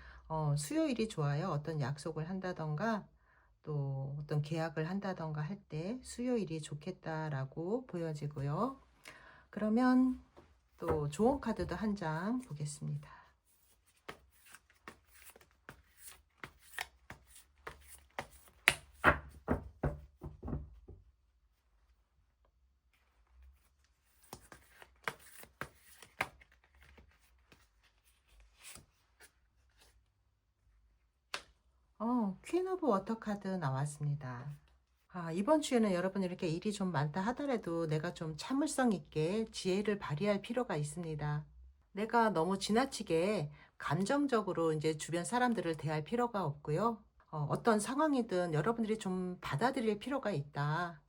수요일이 좋아요. 어떤 약속을 한다던가 또 어떤 계약을 한다던가 할 때 수요일이 좋겠다라고 보여지고요. 그러면 또 좋은 카드도 한 장 보겠습니다. 퀸 오브 워터 카드 나왔습니다. 이번 주에는 여러분 이렇게 일이 좀 많다 하더라도 내가 좀 참을성 있게 지혜를 발휘할 필요가 있습니다. 내가 너무 지나치게 감정적으로 이제 주변 사람들을 대할 필요가 없고요. 어떤 상황이든 여러분들이 좀 받아들일 필요가 있다.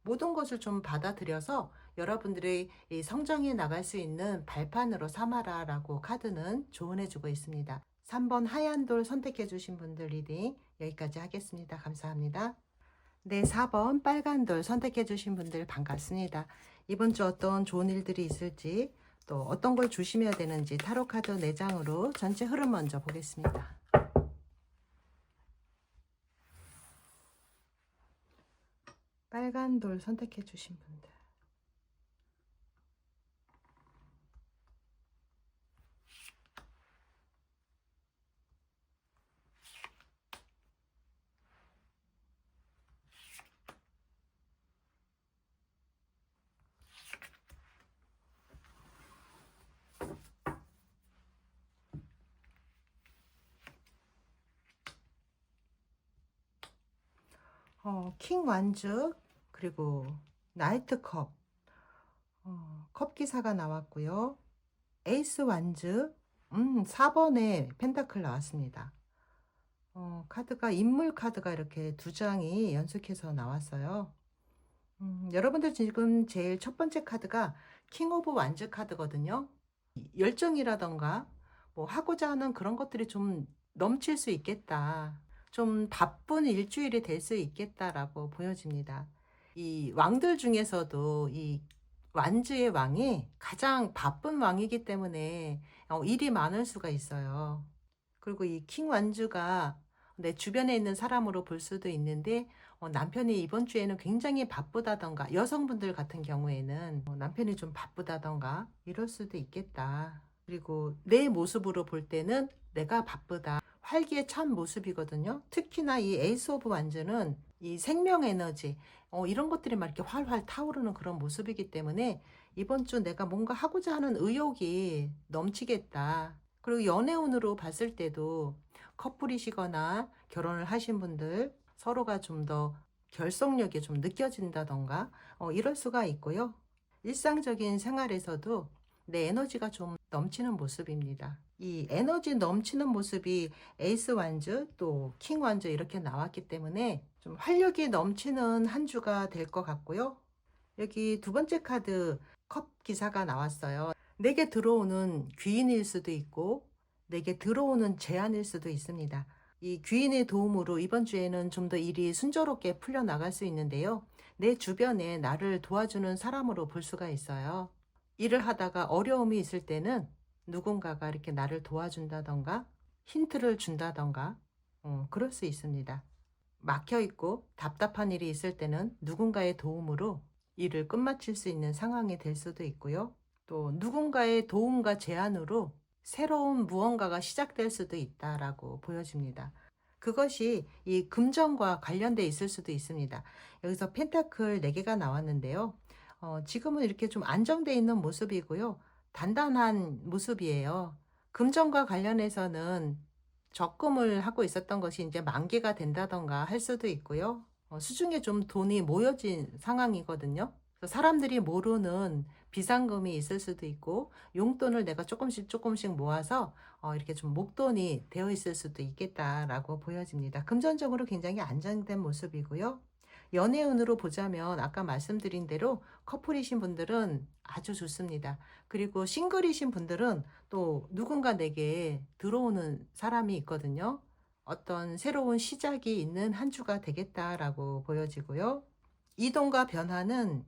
모든 것을 좀 받아들여서 여러분들의 이 성장해 나갈 수 있는 발판으로 삼아라 라고 카드는 조언해주고 있습니다. 3번 하얀 돌 선택해 주신 분들 리딩 여기까지 하겠습니다. 감사합니다. 네, 4번 빨간 돌 선택해 주신 분들 반갑습니다. 이번 주 어떤 좋은 일들이 있을지 또 어떤 걸 조심해야 되는지 타로 카드 4장으로 전체 흐름 먼저 보겠습니다. 빨간 돌 선택해 주신 분들. 킹 완즈 그리고 나이트 컵 컵 기사가 나왔고요. 에이스 완즈 4번에 펜타클 나왔습니다. 카드가 인물 카드가 이렇게 2장이 연속해서 나왔어요. 여러분들 지금 제일 첫 번째 카드가 킹 오브 완즈 카드거든요. 열정이라던가 뭐 하고자 하는 그런 것들이 좀 넘칠 수 있겠다. 좀 바쁜 일주일이 될 수 있겠다라고 보여집니다. 이 왕들 중에서도 이 완즈의 왕이 가장 바쁜 왕이기 때문에 일이 많을 수가 있어요. 그리고 이 킹 완즈가 내 주변에 있는 사람으로 볼 수도 있는데 남편이 이번 주에는 굉장히 바쁘다던가 여성분들 같은 경우에는 남편이 좀 바쁘다던가 이럴 수도 있겠다. 그리고 내 모습으로 볼 때는 내가 바쁘다. 활기에 찬 모습이거든요. 특히나 이 에이스 오브 완즈는 이 생명 에너지 이런 것들이 막 이렇게 활활 타오르는 그런 모습이기 때문에 이번 주 내가 뭔가 하고자 하는 의욕이 넘치겠다. 그리고 연애운으로 봤을 때도 커플이시거나 결혼을 하신 분들 서로가 좀 더 결속력이 좀 느껴진다던가 이럴 수가 있고요. 일상적인 생활에서도 내 에너지가 좀 넘치는 모습입니다. 이 에너지 넘치는 모습이 에이스 완즈 또 킹 완즈 이렇게 나왔기 때문에 좀 활력이 넘치는 한 주가 될 것 같고요. 여기 두 번째 카드 컵 기사가 나왔어요. 내게 들어오는 귀인일 수도 있고 내게 들어오는 제안일 수도 있습니다. 이 귀인의 도움으로 이번 주에는 좀 더 일이 순조롭게 풀려나갈 수 있는데요. 내 주변에 나를 도와주는 사람으로 볼 수가 있어요. 일을 하다가 어려움이 있을 때는 누군가가 이렇게 나를 도와준다던가 힌트를 준다던가 그럴 수 있습니다. 막혀 있고 답답한 일이 있을 때는 누군가의 도움으로 일을 끝마칠 수 있는 상황이 될 수도 있고요. 또 누군가의 도움과 제안으로 새로운 무언가가 시작될 수도 있다라고 보여집니다. 그것이 이 금전과 관련돼 있을 수도 있습니다. 여기서 펜타클 4개가 나왔는데요. 지금은 이렇게 좀 안정돼 있는 모습이고요. 단단한 모습이에요. 금전과 관련해서는 적금을 하고 있었던 것이 이제 만기가 된다던가 할 수도 있고요. 수중에 좀 돈이 모여진 상황이거든요. 그래서 사람들이 모르는 비상금이 있을 수도 있고 용돈을 내가 조금씩 모아서 이렇게 좀 목돈이 되어 있을 수도 있겠다라고 보여집니다. 금전적으로 굉장히 안정된 모습이고요. 연애운으로 보자면 아까 말씀드린 대로 커플이신 분들은 아주 좋습니다. 그리고 싱글이신 분들은 또 누군가 내게 들어오는 사람이 있거든요. 어떤 새로운 시작이 있는 한 주가 되겠다라고 보여지고요. 이동과 변화는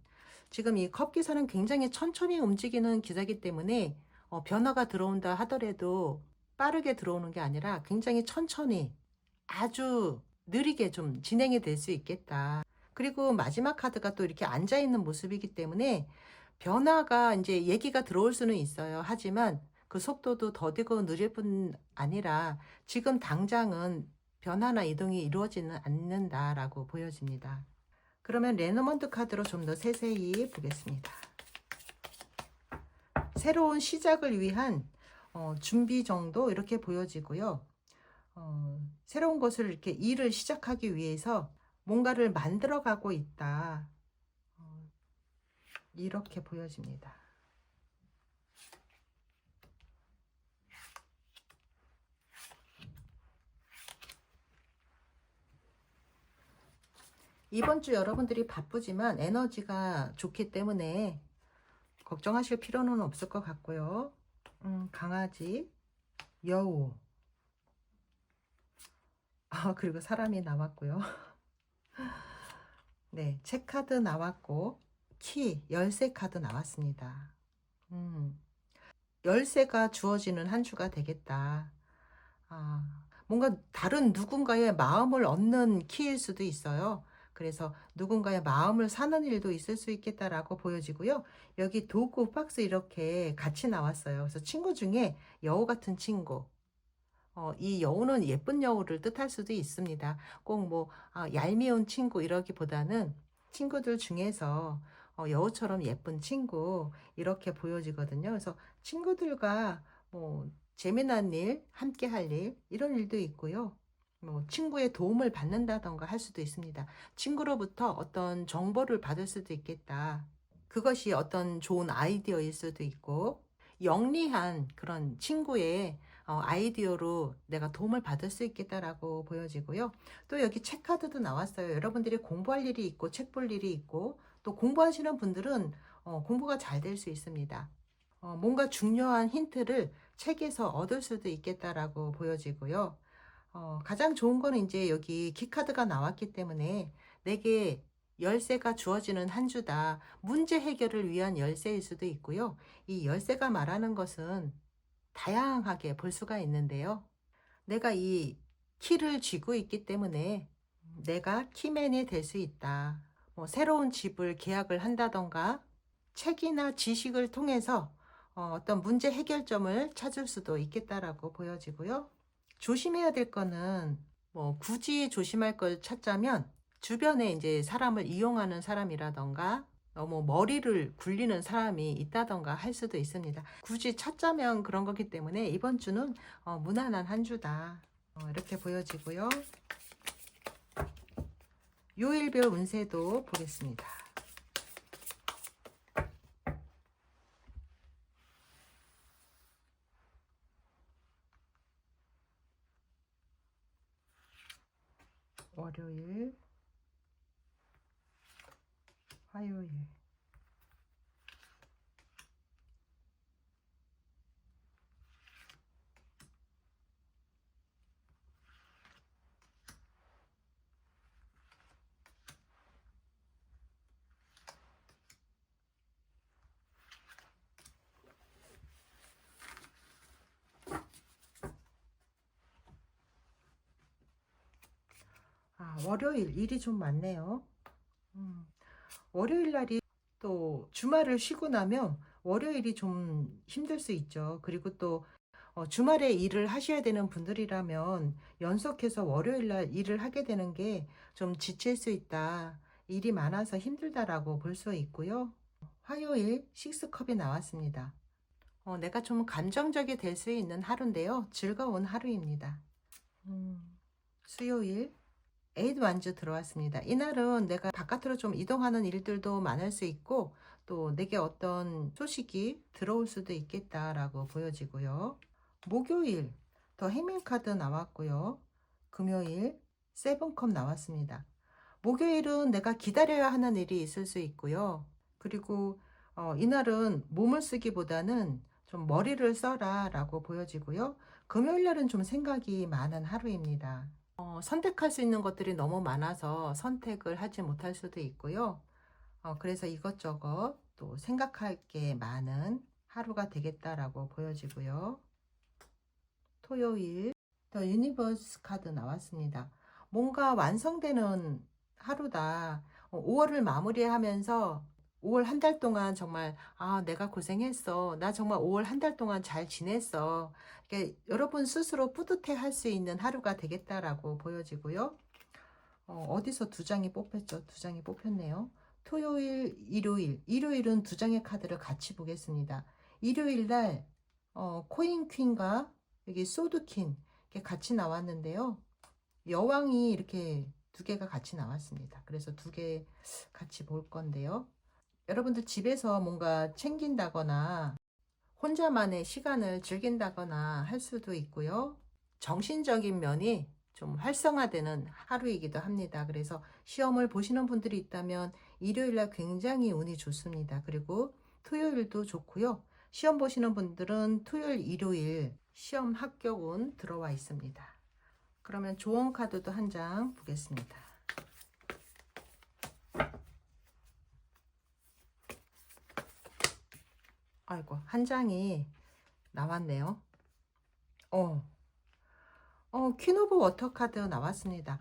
지금 이 컵 기사는 굉장히 천천히 움직이는 기사이기 때문에 변화가 들어온다 하더라도 빠르게 들어오는 게 아니라 굉장히 천천히 아주 느리게 좀 진행이 될 수 있겠다. 그리고 마지막 카드가 또 이렇게 앉아 있는 모습이기 때문에 변화가 이제 얘기가 들어올 수는 있어요. 하지만 그 속도도 더디고 느릴 뿐 아니라 지금 당장은 변화나 이동이 이루어지는 않는다라고 보여집니다. 그러면 레노먼트 카드로 좀 더 세세히 보겠습니다. 새로운 시작을 위한 준비 정도 이렇게 보여지고요. 새로운 것을 이렇게 일을 시작하기 위해서 뭔가를 만들어 가고 있다. 이렇게 보여집니다. 이번 주 여러분들이 바쁘지만 에너지가 좋기 때문에 걱정하실 필요는 없을 것 같고요. 강아지, 여우, 그리고 사람이 나왔고요. 네, 체카드 나왔고 키, 열쇠 카드 나왔습니다. 열쇠가 주어지는 한 주가 되겠다. 뭔가 다른 누군가의 마음을 얻는 키일 수도 있어요. 그래서 누군가의 마음을 사는 일도 있을 수 있겠다라고 보여지고요. 여기 도구, 박스 이렇게 같이 나왔어요. 그래서 친구 중에 여우 같은 친구. 이 여우는 예쁜 여우를 뜻할 수도 있습니다. 꼭 뭐 얄미운 친구 이러기보다는 친구들 중에서 여우처럼 예쁜 친구 이렇게 보여지거든요. 그래서 친구들과 뭐 재미난 일, 함께 할 일, 이런 일도 있고요. 뭐 친구의 도움을 받는다던가 할 수도 있습니다. 친구로부터 어떤 정보를 받을 수도 있겠다. 그것이 어떤 좋은 아이디어일 수도 있고 영리한 그런 친구의 아이디어로 내가 도움을 받을 수 있겠다라고 보여지고요. 또 여기 책 카드도 나왔어요. 여러분들이 공부할 일이 있고 책 볼 일이 있고 또 공부하시는 분들은 공부가 잘 될 수 있습니다. 뭔가 중요한 힌트를 책에서 얻을 수도 있겠다라고 보여지고요. 가장 좋은 거는 이제 여기 키카드가 나왔기 때문에 내게 열쇠가 주어지는 한 주다. 문제 해결을 위한 열쇠일 수도 있고요. 이 열쇠가 말하는 것은 다양하게 볼 수가 있는데요. 내가 이 키를 쥐고 있기 때문에 내가 키맨이 될 수 있다. 뭐 새로운 집을 계약을 한다던가 책이나 지식을 통해서 어떤 문제 해결점을 찾을 수도 있겠다라고 보여지고요. 조심해야 될 거는 뭐 굳이 조심할 걸 찾자면 주변에 이제 사람을 이용하는 사람이라던가 너무 머리를 굴리는 사람이 있다던가 할 수도 있습니다. 굳이 찾자면 그런 거기 때문에 이번 주는 무난한 한 주다. 이렇게 보여지고요. 요일별 운세도 보겠습니다. 월요일, 화요일. 월요일 일이 좀 많네요. 월요일 날이 또 주말을 쉬고 나면 월요일이 좀 힘들 수 있죠. 그리고 또 주말에 일을 하셔야 되는 분들이라면 연속해서 월요일 날 일을 하게 되는 게 좀 지칠 수 있다. 일이 많아서 힘들다라고 볼 수 있고요. 화요일 식스컵이 나왔습니다. 내가 좀 감정적이 될 수 있는 하루인데요. 즐거운 하루입니다. 수요일 에이드 완즈 들어왔습니다. 이날은 내가 바깥으로 좀 이동하는 일들도 많을 수 있고 또 내게 어떤 소식이 들어올 수도 있겠다라고 보여지고요. 목요일 더 해밍 카드 나왔고요. 금요일 세븐컵 나왔습니다. 목요일은 내가 기다려야 하는 일이 있을 수 있고요. 그리고 이날은 몸을 쓰기보다는 좀 머리를 써라 라고 보여지고요. 금요일 날은 좀 생각이 많은 하루입니다. 선택할 수 있는 것들이 너무 많아서 선택을 하지 못할 수도 있고요. 그래서 이것저것 또 생각할 게 많은 하루가 되겠다라고 보여지고요. 토요일 더 유니버스 카드 나왔습니다. 뭔가 완성되는 하루다. 5월을 마무리하면서 5월 한 달 동안 정말 내가 고생했어. 나 정말 5월 한 달 동안 잘 지냈어. 이렇게 여러분 스스로 뿌듯해 할 수 있는 하루가 되겠다라고 보여지고요. 어디서 두 장이 뽑혔죠? 두 장이 뽑혔네요. 토요일, 일요일은 두 장의 카드를 같이 보겠습니다. 일요일 날 코인 퀸과 여기 소드 퀸 이렇게 같이 나왔는데요. 여왕이 이렇게 두 개가 같이 나왔습니다. 그래서 두 개 같이 볼 건데요. 여러분들 집에서 뭔가 챙긴다거나 혼자만의 시간을 즐긴다거나 할 수도 있고요. 정신적인 면이 좀 활성화되는 하루이기도 합니다. 그래서 시험을 보시는 분들이 있다면 일요일날 굉장히 운이 좋습니다. 그리고 토요일도 좋고요. 시험 보시는 분들은 토요일, 일요일 시험 합격운 들어와 있습니다. 그러면 조언 카드도 한 장 보겠습니다. 아이고, 한 장이 나왔네요. 퀸 오브 워터 카드 나왔습니다.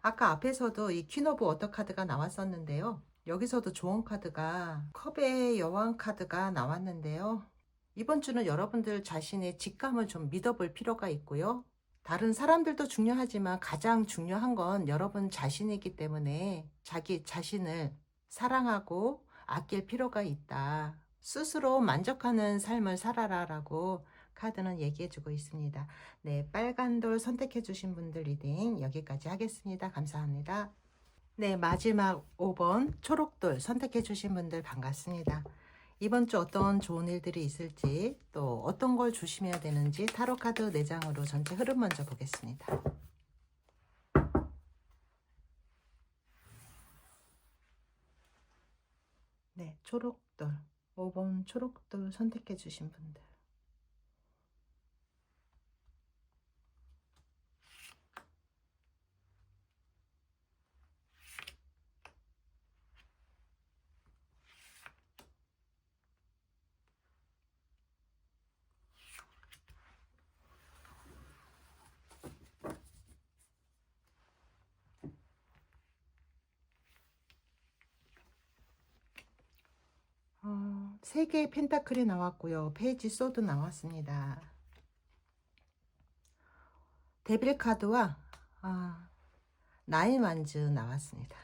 아까 앞에서도 이 퀸 오브 워터 카드가 나왔었는데요. 여기서도 조언 카드가 컵의 여왕 카드가 나왔는데요. 이번 주는 여러분들 자신의 직감을 좀 믿어볼 필요가 있고요. 다른 사람들도 중요하지만 가장 중요한 건 여러분 자신이기 때문에 자기 자신을 사랑하고 아낄 필요가 있다. 스스로 만족하는 삶을 살아라 라고 카드는 얘기해주고 있습니다. 네, 빨간 돌 선택해 주신 분들 리딩 여기까지 하겠습니다. 감사합니다. 네, 마지막 5번 초록돌 선택해 주신 분들 반갑습니다. 이번 주 어떤 좋은 일들이 있을지 또 어떤 걸 조심해야 되는지 타로 카드 4장으로 전체 흐름 먼저 보겠습니다. 네, 초록돌 5번 초록돌 선택해 주신 분들 세 개의 펜타클이 나왔고요. 페이지 소드 나왔습니다. 데빌 카드와 나인 완즈 나왔습니다.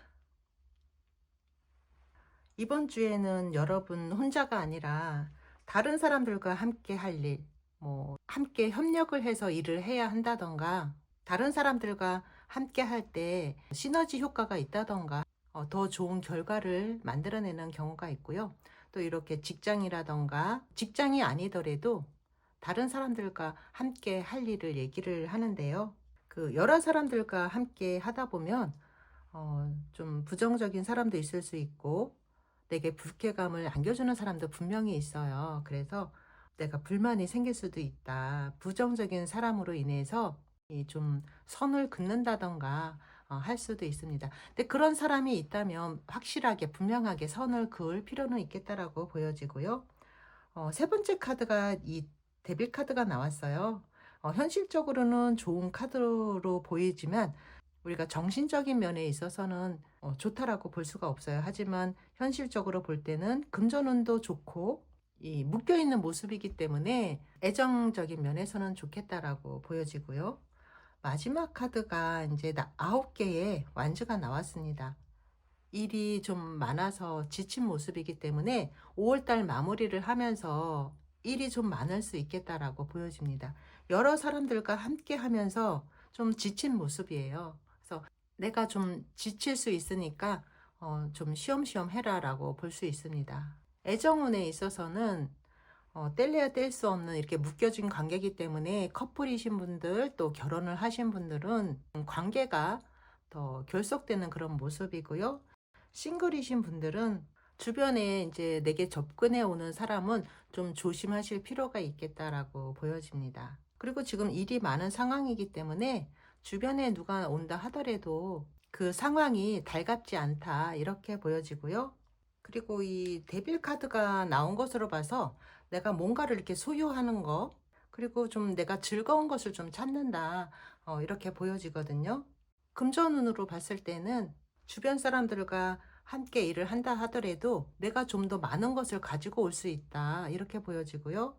이번 주에는 여러분 혼자가 아니라 다른 사람들과 함께 할 일, 함께 협력을 해서 일을 해야 한다던가 다른 사람들과 함께 할 때 시너지 효과가 있다던가 더 좋은 결과를 만들어내는 경우가 있고요. 또 이렇게 직장이라던가 직장이 아니더라도 다른 사람들과 함께 할 일을 얘기를 하는데요. 그 여러 사람들과 함께 하다 보면 좀 부정적인 사람도 있을 수 있고 내게 불쾌감을 안겨주는 사람도 분명히 있어요. 그래서 내가 불만이 생길 수도 있다. 부정적인 사람으로 인해서 이 좀 선을 긋는다던가 할 수도 있습니다. 근데 그런 사람이 있다면 확실하게 분명하게 선을 그을 필요는 있겠다라고 보여지고요. 세 번째 카드가 이 데빌 카드가 나왔어요. 현실적으로는 좋은 카드로 보이지만 우리가 정신적인 면에 있어서는 좋다라고 볼 수가 없어요. 하지만 현실적으로 볼 때는 금전운도 좋고 이 묶여있는 모습이기 때문에 애정적인 면에서는 좋겠다라고 보여지고요. 마지막 카드가 이제 9개의 완즈가 나왔습니다. 일이 좀 많아서 지친 모습이기 때문에 5월달 마무리를 하면서 일이 좀 많을 수 있겠다라고 보여집니다. 여러 사람들과 함께 하면서 좀 지친 모습이에요. 그래서 내가 좀 지칠 수 있으니까 좀 쉬엄쉬엄 해라라고 볼 수 있습니다. 애정운에 있어서는 뗄래야 뗄 수 없는 이렇게 묶여진 관계이기 때문에 커플이신 분들 또 결혼을 하신 분들은 관계가 더 결속되는 그런 모습이고요. 싱글이신 분들은 주변에 이제 내게 접근해 오는 사람은 좀 조심하실 필요가 있겠다라고 보여집니다. 그리고 지금 일이 많은 상황이기 때문에 주변에 누가 온다 하더라도 그 상황이 달갑지 않다 이렇게 보여지고요. 그리고 이 데빌 카드가 나온 것으로 봐서 내가 뭔가를 이렇게 소유하는 거 그리고 좀 내가 즐거운 것을 좀 찾는다 이렇게 보여지거든요. 금전운으로 봤을 때는 주변 사람들과 함께 일을 한다 하더라도 내가 좀 더 많은 것을 가지고 올 수 있다 이렇게 보여지고요.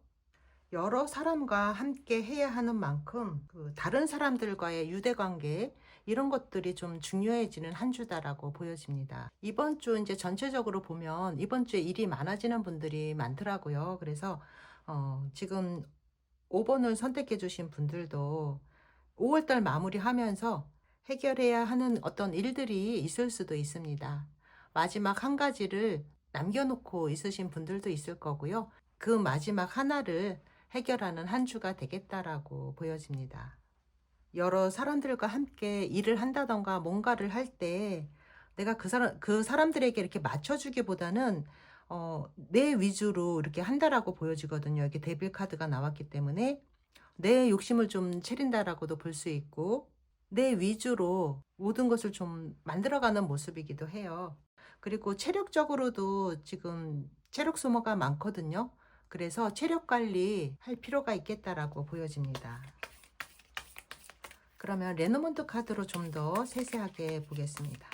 여러 사람과 함께 해야 하는 만큼 그 다른 사람들과의 유대관계 이런 것들이 좀 중요해지는 한 주다라고 보여집니다. 이번 주 이제 전체적으로 보면 이번 주에 일이 많아지는 분들이 많더라고요. 그래서 지금 5번을 선택해 주신 분들도 5월달 마무리하면서 해결해야 하는 어떤 일들이 있을 수도 있습니다. 마지막 한 가지를 남겨놓고 있으신 분들도 있을 거고요. 그 마지막 하나를 해결하는 한 주가 되겠다라고 보여집니다. 여러 사람들과 함께 일을 한다던가 뭔가를 할 때 내가 그 사람들에게 이렇게 맞춰주기보다는 내 위주로 이렇게 한다라고 보여지거든요. 이렇게 데빌 카드가 나왔기 때문에 내 욕심을 좀 차린다라고도 볼 수 있고 내 위주로 모든 것을 좀 만들어가는 모습이기도 해요. 그리고 체력적으로도 지금 체력 소모가 많거든요. 그래서 체력 관리 할 필요가 있겠다라고 보여집니다. 그러면 레노먼트 카드로 좀 더 세세하게 보겠습니다.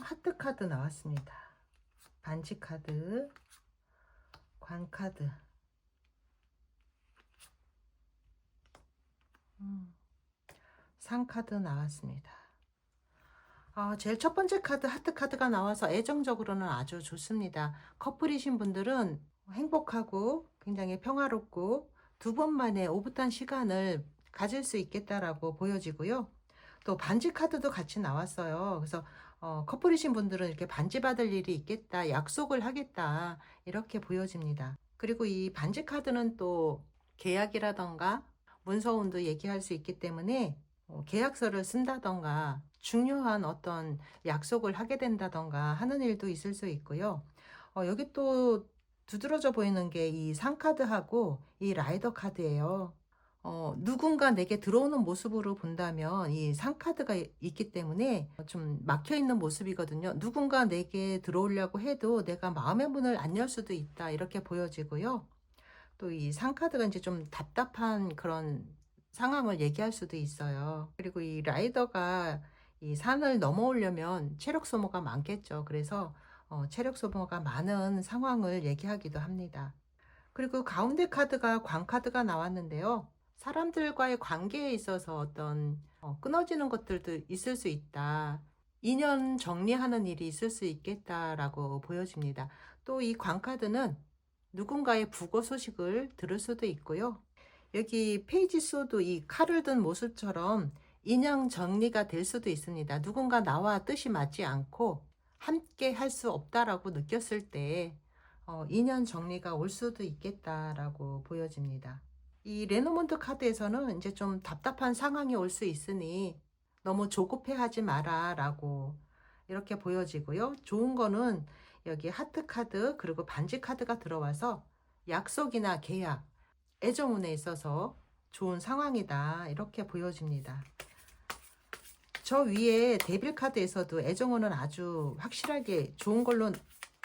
하트 카드 나왔습니다. 반지 카드, 관 카드, 상 카드 나왔습니다. 제일 첫 번째 카드 하트 카드가 나와서 애정적으로는 아주 좋습니다. 커플이신 분들은 행복하고 굉장히 평화롭고 두 번만에 오붓한 시간을 가질 수 있겠다라고 보여지고요. 또 반지 카드도 같이 나왔어요. 그래서 커플이신 분들은 이렇게 반지 받을 일이 있겠다, 약속을 하겠다 이렇게 보여집니다. 그리고 이 반지 카드는 또 계약이라던가 문서운도 얘기할 수 있기 때문에 계약서를 쓴다던가 중요한 어떤 약속을 하게 된다던가 하는 일도 있을 수 있고요. 여기 또 두드러져 보이는 게 이 상카드하고 이 라이더 카드예요. 누군가 내게 들어오는 모습으로 본다면 이 상카드가 있기 때문에 좀 막혀 있는 모습이거든요. 누군가 내게 들어오려고 해도 내가 마음의 문을 안 열 수도 있다 이렇게 보여지고요. 또 이 상카드가 이제 좀 답답한 그런 상황을 얘기할 수도 있어요. 그리고 이 라이더가 이 산을 넘어오려면 체력 소모가 많겠죠. 그래서 체력 소모가 많은 상황을 얘기하기도 합니다. 그리고 가운데 카드가 광 카드가 나왔는데요. 사람들과의 관계에 있어서 어떤 끊어지는 것들도 있을 수 있다. 인연 정리하는 일이 있을 수 있겠다라고 보여집니다. 또 이 광 카드는 누군가의 부고 소식을 들을 수도 있고요. 여기 페이지 수도 이 칼을 든 모습처럼 인연 정리가 될 수도 있습니다. 누군가 나와 뜻이 맞지 않고 함께 할 수 없다라고 느꼈을 때 인연 정리가 올 수도 있겠다라고 보여집니다. 이 레노몬드 카드에서는 이제 좀 답답한 상황이 올 수 있으니 너무 조급해 하지 마라 라고 이렇게 보여지고요. 좋은 거는 여기 하트 카드 그리고 반지 카드가 들어와서 약속이나 계약, 애정운에 있어서 좋은 상황이다 이렇게 보여집니다. 저 위에 데빌 카드에서도 애정운은 아주 확실하게 좋은 걸로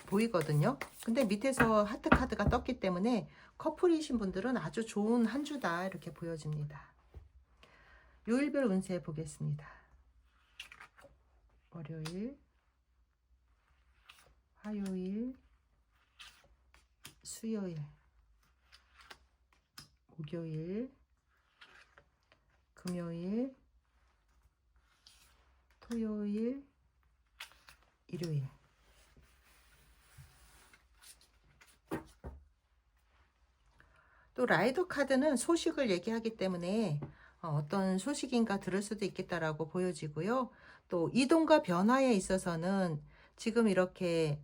보이거든요. 근데 밑에서 하트 카드가 떴기 때문에 커플이신 분들은 아주 좋은 한 주다 이렇게 보여집니다. 요일별 운세 보겠습니다. 월요일, 화요일, 수요일, 목요일, 금요일, 토요일, 일요일. 또 라이더 카드는 소식을 얘기하기 때문에 어떤 소식인가 들을 수도 있겠다라고 보여지고요. 또 이동과 변화에 있어서는 지금 이렇게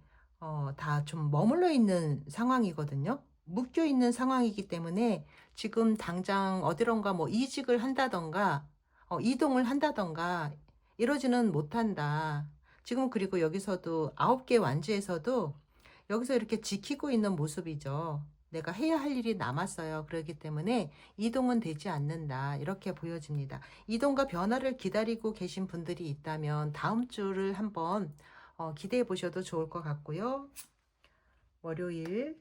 다 좀 머물러 있는 상황이거든요. 묶여 있는 상황이기 때문에 지금 당장 어디론가 뭐 이직을 한다던가 이동을 한다던가 이러지는 못한다. 지금 그리고 여기서도 9개 완주에서도 여기서 이렇게 지키고 있는 모습이죠. 내가 해야 할 일이 남았어요. 그렇기 때문에 이동은 되지 않는다. 이렇게 보여집니다. 이동과 변화를 기다리고 계신 분들이 있다면 다음 주를 한번 기대해 보셔도 좋을 것 같고요. 월요일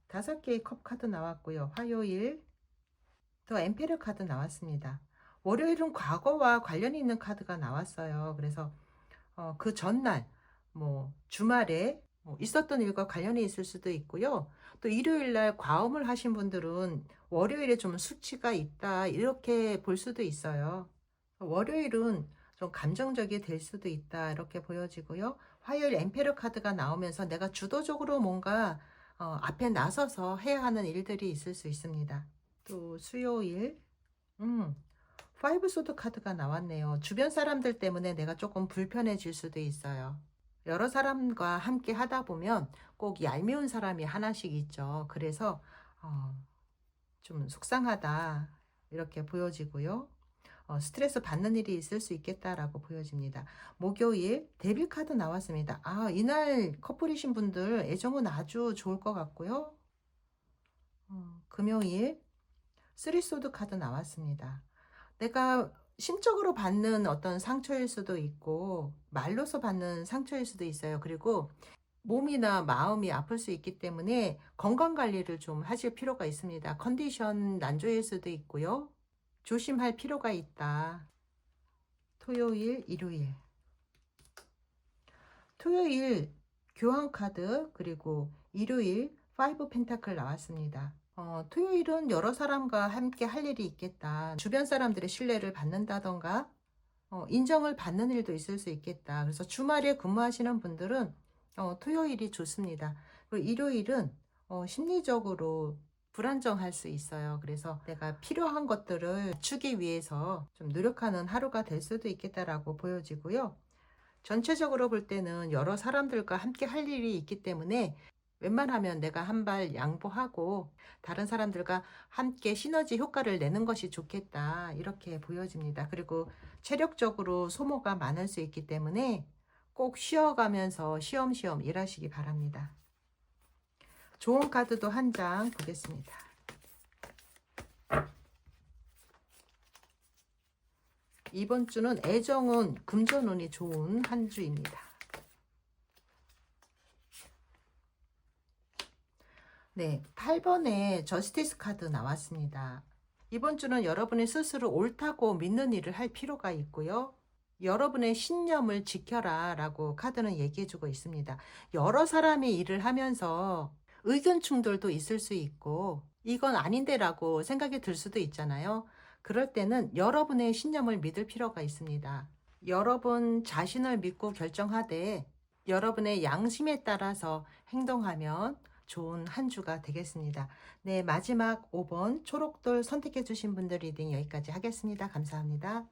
5개의 컵 카드 나왔고요. 화요일 또 엠페르 카드 나왔습니다. 월요일은 과거와 관련이 있는 카드가 나왔어요. 그래서 그 전날 뭐 주말에 있었던 일과 관련이 있을 수도 있고요. 또 일요일날 과음을 하신 분들은 월요일에 좀 수치가 있다 이렇게 볼 수도 있어요. 월요일은 좀 감정적이 될 수도 있다 이렇게 보여지고요. 화요일 엠페르 카드가 나오면서 내가 주도적으로 뭔가 앞에 나서서 해야 하는 일들이 있을 수 있습니다. 또 수요일 파이브 소드 카드가 나왔네요. 주변 사람들 때문에 내가 조금 불편해질 수도 있어요. 여러 사람과 함께 하다 보면 꼭 얄미운 사람이 하나씩 있죠. 그래서 좀 속상하다 이렇게 보여지고요. 스트레스 받는 일이 있을 수 있겠다라고 보여집니다. 목요일 데빌 카드 나왔습니다. 이날 커플이신 분들 애정은 아주 좋을 것 같고요. 금요일 쓰리소드 카드 나왔습니다. 내가 심적으로 받는 어떤 상처일 수도 있고 말로서 받는 상처일 수도 있어요. 그리고 몸이나 마음이 아플 수 있기 때문에 건강관리를 좀 하실 필요가 있습니다. 컨디션 난조일 수도 있고요. 조심할 필요가 있다. 토요일, 일요일. 토요일 교환카드 그리고 일요일 5 펜타클 나왔습니다. 토요일은 여러 사람과 함께 할 일이 있겠다. 주변 사람들의 신뢰를 받는다던가 인정을 받는 일도 있을 수 있겠다. 그래서 주말에 근무하시는 분들은 토요일이 좋습니다. 그리고 일요일은 심리적으로 불안정할 수 있어요. 그래서 내가 필요한 것들을 갖추기 위해서 좀 노력하는 하루가 될 수도 있겠다라고 보여지고요. 전체적으로 볼 때는 여러 사람들과 함께 할 일이 있기 때문에 웬만하면 내가 한 발 양보하고 다른 사람들과 함께 시너지 효과를 내는 것이 좋겠다 이렇게 보여집니다. 그리고 체력적으로 소모가 많을 수 있기 때문에 꼭 쉬어가면서 쉬엄쉬엄 일하시기 바랍니다. 좋은 카드도 한 장 보겠습니다. 이번 주는 애정운, 금전운이 좋은 한 주입니다. 네, 8번에 저스티스 카드 나왔습니다. 이번 주는 여러분이 스스로 옳다고 믿는 일을 할 필요가 있고요. 여러분의 신념을 지켜라 라고 카드는 얘기해주고 있습니다. 여러 사람이 일을 하면서 의견 충돌도 있을 수 있고 이건 아닌데 라고 생각이 들 수도 있잖아요. 그럴 때는 여러분의 신념을 믿을 필요가 있습니다. 여러분 자신을 믿고 결정하되 여러분의 양심에 따라서 행동하면 좋은 한 주가 되겠습니다. 네, 마지막 5번 초록돌 선택해 주신 분들 리딩 여기까지 하겠습니다. 감사합니다.